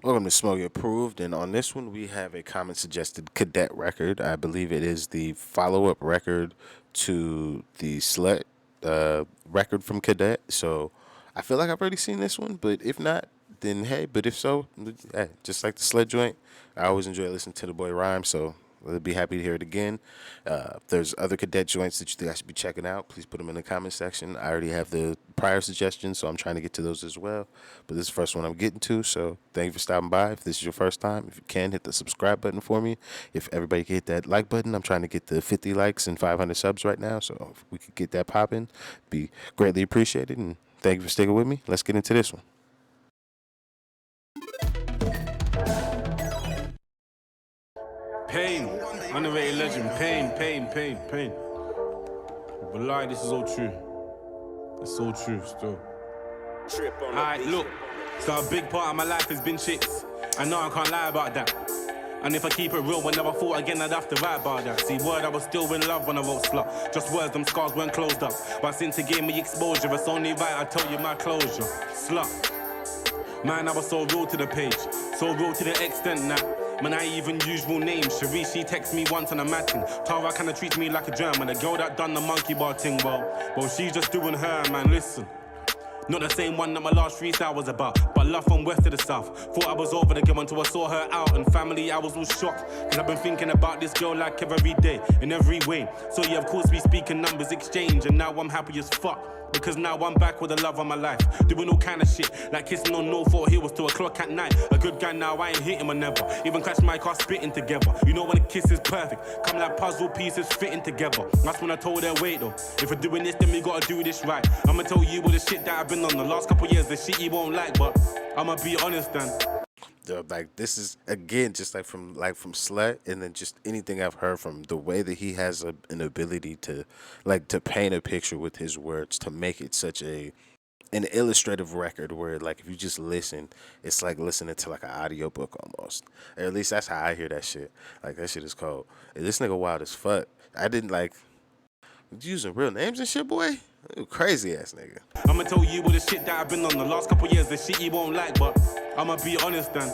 Welcome to Smokey Approved, and on this one we have a comment suggested Cadet record. I believe it is the follow-up record to the Slut record from Cadet. So I feel like I've already seen this one, but if not, then hey. But if so, just like the Slut joint, I always enjoy listening to the boy rhyme. So I'll be happy to hear it again. If there's other Cadet joints that you think I should be checking out, please put them in the comment section. I already have the prior suggestions, so I'm trying to get to those as well. But this is the first one I'm getting to, so thank you for stopping by. If this is your first time, if you can, hit the subscribe button for me. If everybody can hit that like button, I'm trying to get the 50 likes and 500 subs right now, so if we could get that popping, be greatly appreciated. And thank you for sticking with me. Let's get into this one. Pain, underrated legend. Pain. But lie, this is all true. It's all true still. Alright, look. So a big part of my life has been chicks. I know I can't lie about that. And if I keep it real, whenever I thought again, I'd have to write about that. See, word, I was still in love when I wrote Slut. Just words, them scars weren't closed up. But since it gave me exposure, it's only right I tell you my closure. Slut. Man, I was so real to the page. So real to the extent that man, I even use real names. Cherie, she texted me once on a matting. Tara kinda treats me like a German. The girl that done the monkey bar thing, well, she's just doing her, man, listen. Not the same one that my last freestyle was about, but love from west to the south. Thought I was over the girl until I saw her out, and family, I was all shocked. Cause I've been thinking about this girl like every day, in every way. So yeah, of course we speak in numbers exchange, and now I'm happy as fuck. Because now I'm back with the love of my life. Doing all kind of shit, like kissing on no 4 Hills till 2:00 at night. A good guy now, I ain't hit him or never. Even crashed my car spitting together. You know when a kiss is perfect, come like puzzle pieces fitting together. That's when I told her, wait though, if we're doing this, then we gotta do this right. I'ma tell you all the shit that I've been on the last couple years, the shit you won't like, but I'ma be honest then. Like this is again just from Slut, and then just anything I've heard from the way that he has an ability to to paint a picture with his words, to make it such an illustrative record where like if you just listen, it's like listening to like an audiobook almost. Or at least that's how I hear that shit. Like that shit is cold. And this nigga wild as fuck. I didn't using real names and shit, boy. You crazy ass nigga. I'ma tell you all the shit that I've been on the last couple years, the shit you won't like, but I'ma be honest then.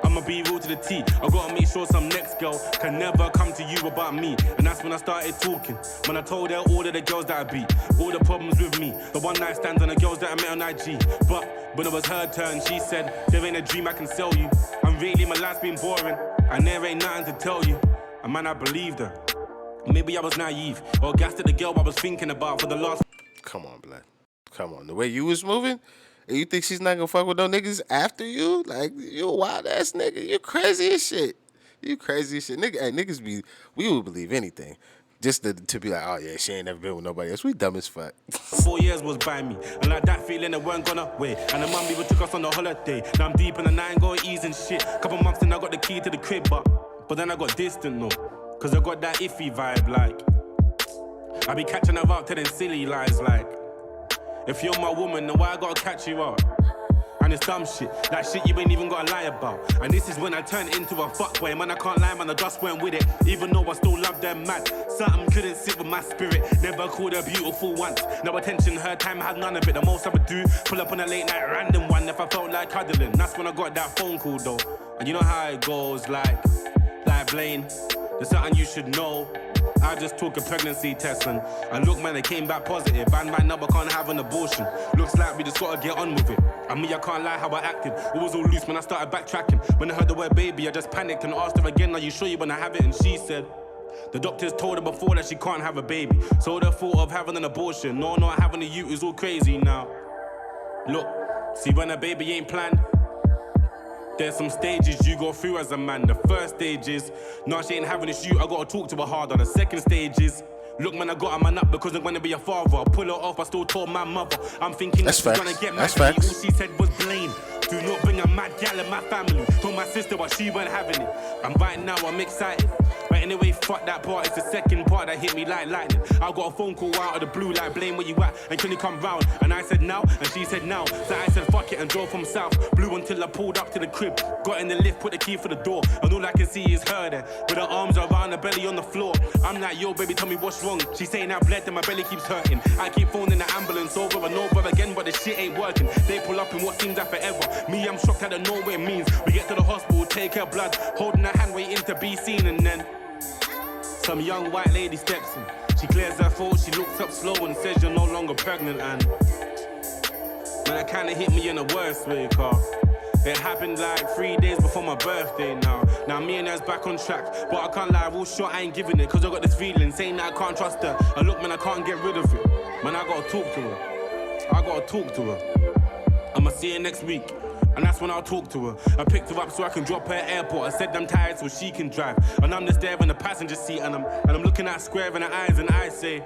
I'ma be real to the T. I gotta make sure some next girl can never come to you about me. And that's when I started talking. When I told her all of the girls that I beat, all the problems with me, the one night stands and the girls that I met on IG. But when it was her turn, she said, there ain't a dream I can sell you. And really my life's been boring, and there ain't nothing to tell you. And man, I believed her. Maybe I was naive, or gassed at the girl I was thinking about for the last. Come on, blood. Come on. The way you was moving, and you think she's not gonna fuck with no niggas after you? Like, you a wild ass nigga. You crazy as shit. You crazy as shit. Niggas we would believe anything. Just to be like, oh yeah, she ain't never been with nobody else. We dumb as fuck. 4 years was by me, and like that feeling it weren't gonna wait. And the mum even took us on the holiday. Now I'm deep in the night, going ease and shit. Couple months and I got the key to the crib, but then I got distant though. Cause I got that iffy vibe, like I be catching her up to them silly lies, like if you're my woman, then why I gotta catch you up? And it's dumb shit, that shit you ain't even gotta lie about. And this is when I turn into a fuckboy. Man, I can't lie, man, I just went with it. Even though I still love them mad. Something couldn't sit with my spirit. Never called her beautiful once. No attention, her time had none of it. The most I would do, pull up on a late night random one if I felt like cuddling. That's when I got that phone call though. And you know how it goes, like Blaine. There's something you should know. I just took a pregnancy test and look, man, it came back positive. And right now I can't have an abortion. Looks like we just gotta get on with it. I mean, I can't lie how I acted. It was all loose when I started backtracking. When I heard the word baby, I just panicked and asked her again, are you sure you wanna have it? And she said, the doctors told her before that she can't have a baby. So the thought of having an abortion, no, not having a youth is all crazy now. Look, see when a baby ain't planned, there's some stages you go through as a man. The first stage is, no, she ain't having a shoot, I gotta talk to her harder. The second stage is, look, man, I got a man up because I'm gonna be a father. I pull her off, I still told my mother. I'm thinking that she's gonna get mad at me. All she said was blame. Do not bring a mad gal in my family. Told my sister, but she weren't having it. And right now I'm excited. But anyway, fuck that part, it's the second part that hit me like lightning. I got a phone call out of the blue, like, blame where you at, and can you come round? And I said now, and she said now. So I said fuck it and drove from south. Blew until I pulled up to the crib. Got in the lift, put the key for the door, and all I can see is her there, with her arms around her belly on the floor. I'm like, yo baby, tell me what's wrong. She's saying I bled and my belly keeps hurting. I keep phoning the ambulance over and over again, but the shit ain't working. They pull up in what seems like forever. Me, I'm shocked, I don't know what it means. We get to the hospital, take her blood, holding her hand, waiting to be seen, and then some young white lady steps in. She clears her throat, she looks up slow and says you're no longer pregnant. And man, it kinda hit me in the worst way, car it happened like 3 days before my birthday now. Now me and her's back on track, but I can't lie, real short, I ain't giving it. Cause I got this feeling, saying that I can't trust her. And look man, I can't get rid of it. Man, I gotta talk to her. I'ma see her next week, and that's when I'll talk to her. I picked her up so I can drop her at airport. I said I'm tired so she can drive. And I'm just there in the passenger seat, and I'm looking at square in her eyes, and I say,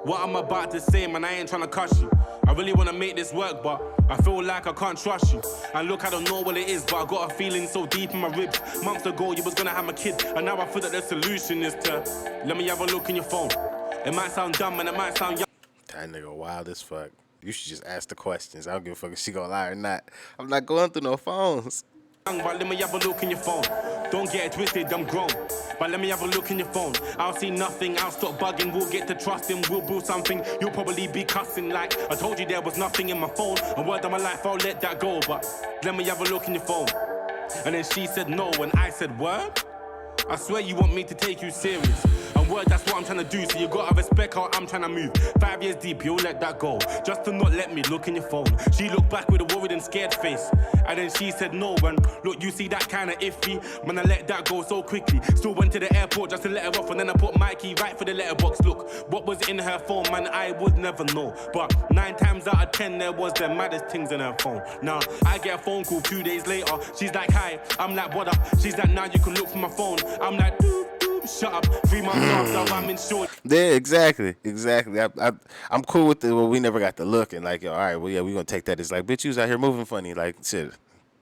what I'm about to say, man, I ain't trying to cuss you. I really wanna make this work, but I feel like I can't trust you. And look, I don't know what it is, but I got a feeling so deep in my ribs. Months ago, you was gonna have my kid, and now I feel that the solution is to let me have a look in your phone. It might sound dumb and it might sound young. That nigga wild as fuck. You should just ask the questions. I don't give a fuck if she gonna lie or not. I'm not going through no phones. But let me have a look in your phone. Don't get it twisted, I'm grown. But let me have a look in your phone. I'll see nothing, I'll stop bugging. We'll get to trusting, we'll build something. You'll probably be cussing like I told you there was nothing in my phone. A word of my life, I'll let that go. But let me have a look in your phone. And then she said no, and I said word? I swear you want me to take you serious. And word, that's what I'm trying to do. So you gotta respect how I'm trying to move. 5 years deep, you'll let that go. Just to not let me look in your phone. She looked back with a worried and scared face. And then she said no, and look, you see that kinda iffy. Man, I let that go so quickly. Still went to the airport just to let her off. And then I put my key right for the letterbox. Look, what was in her phone, man, I would never know. But 9 times out of 10, there was the maddest things in her phone. Now, I get a phone call 2 days later. She's like, hi, I'm like, what up? She's like, now you can look for my phone. I'm like, doop, doop, shut up. 3 months after, I'm insured. Yeah, exactly. I'm cool with it. Well, we never got to look and like, yo, all right, well, yeah, we gonna take that. It's like, bitch, you was out here moving funny, like shit,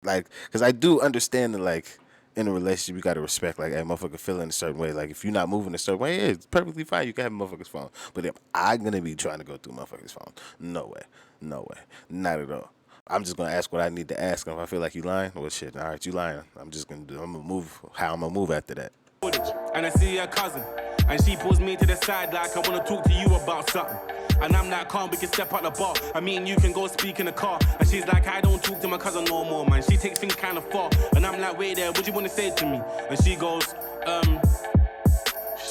like, cause I do understand that, like, in a relationship, you gotta respect, like, hey, motherfucker feeling a certain way. Like, if you're not moving a certain way, yeah, it's perfectly fine. You can have a motherfucker's phone, but if I'm gonna be trying to go through motherfucker's phone, no way, not at all. I'm just gonna ask what I need to ask, and if I feel like you lying, well, shit, all right, you lying. I'm gonna move how I'm gonna move after that. And I see her cousin, and she pulls me to the side like I wanna talk to you about something. And I'm like, calm, we can step out the bar. I mean, you can go speak in the car. And she's like, I don't talk to my cousin no more, man. She takes things kind of far. And I'm like, wait there, what you wanna say to me? And she goes,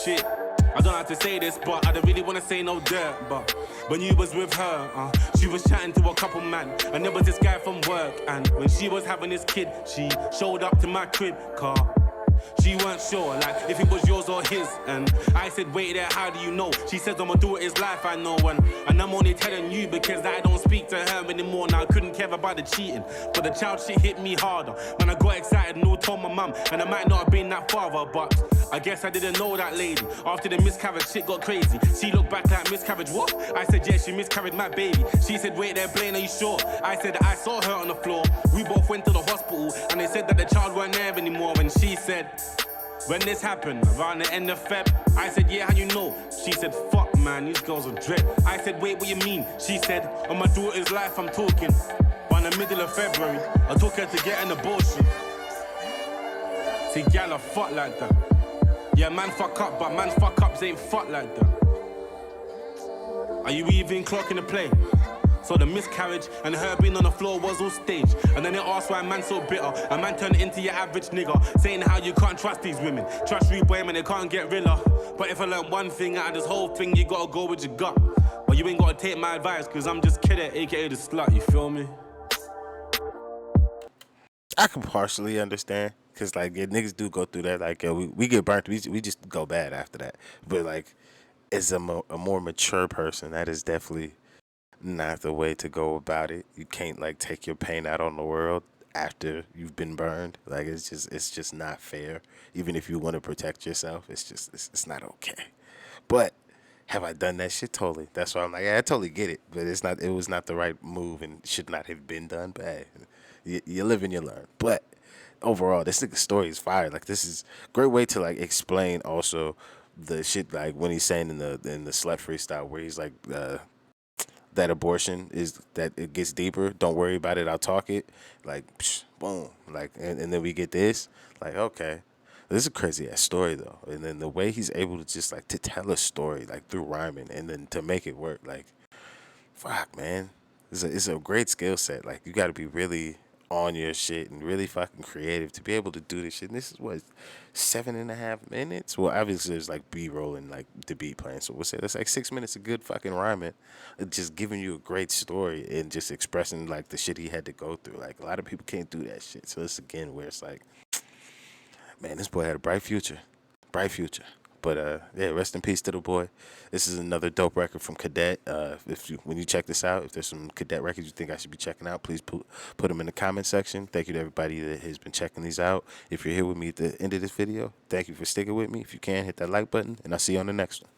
shit. I don't have to say this, but I don't really wanna say no dirt. But when you was with her, she was chatting to a couple man, and there was this guy from work. And when she was having this kid, she showed up to my crib car. She weren't sure, like, if it was yours or his. And I said, wait there, how do you know? She says, I'ma do it, his life, I know. And I'm only telling you because I don't speak to her anymore. Now I couldn't care about the cheating, but the child shit hit me harder. When I got excited and all told my mum, and I might not have been that father, but I guess I didn't know that lady. After the miscarriage, shit got crazy. She looked back like, miscarriage, what? I said, yeah, she miscarried my baby. She said, wait there, Blaine, are you sure? I said, I saw her on the floor. We both went to the hospital, and they said that the child weren't there anymore. And she said, when this happened, around the end of Feb, I said, yeah, how you know? She said, fuck, man, these girls are dread. I said, wait, what you mean? She said, on my daughter's life, I'm talking. By the middle of February, I took her to get an abortion. See, gal are fuck like that. Yeah, man fuck up, but man fuck ups ain't fuck like that. Are you even clocking the play? So the miscarriage and her being on the floor was all staged. And then they asked why man so bitter. A man turned into your average nigga, saying how you can't trust these women. Trust you, boy, man, they can't get realer. But if I learn one thing out of this whole thing, you gotta go with your gut. But you ain't gotta take my advice, cause I'm just Cadet, aka the slut, you feel me? I can partially understand, cause like, yeah, niggas do go through that. Like, yeah, we get burnt, we just go bad after that. But like, as a more mature person, that is definitely not the way to go about it. You can't like take your pain out on the world after you've been burned. Like, it's just not fair. Even if you want to protect yourself, it's not okay. But have I done that shit? Totally. That's why I'm like, yeah, I totally get it. But it was not the right move and should not have been done. But hey, you live and you learn. But overall, this nigga's story is fire. Like this is a great way to like explain also the shit like when he's saying in the slut freestyle where he's like that abortion is that it gets deeper. Don't worry about it. I'll talk it. Like psh, boom. Like and then we get this. Like okay, this is a crazy ass story though. And then the way he's able to just like to tell a story like through rhyming and then to make it work. Like fuck, man. It's a great skill set. Like you got to be really on your shit and really fucking creative to be able to do this shit. And this is what 7.5 minutes. Well, obviously there's like B roll and like the beat playing. So we'll say that's like 6 minutes of good fucking rhyming, just giving you a great story and just expressing like the shit he had to go through. Like a lot of people can't do that shit. So this again where it's like, man, this boy had a bright future, bright future. But yeah, rest in peace to the boy. This is another dope record from Cadet. If you, when you check this out, if there's some Cadet records you think I should be checking out, please put them in the comment section. Thank you to everybody that has been checking these out. If you're here with me at the end of this video, thank you for sticking with me. If you can, hit that like button, and I'll see you on the next one.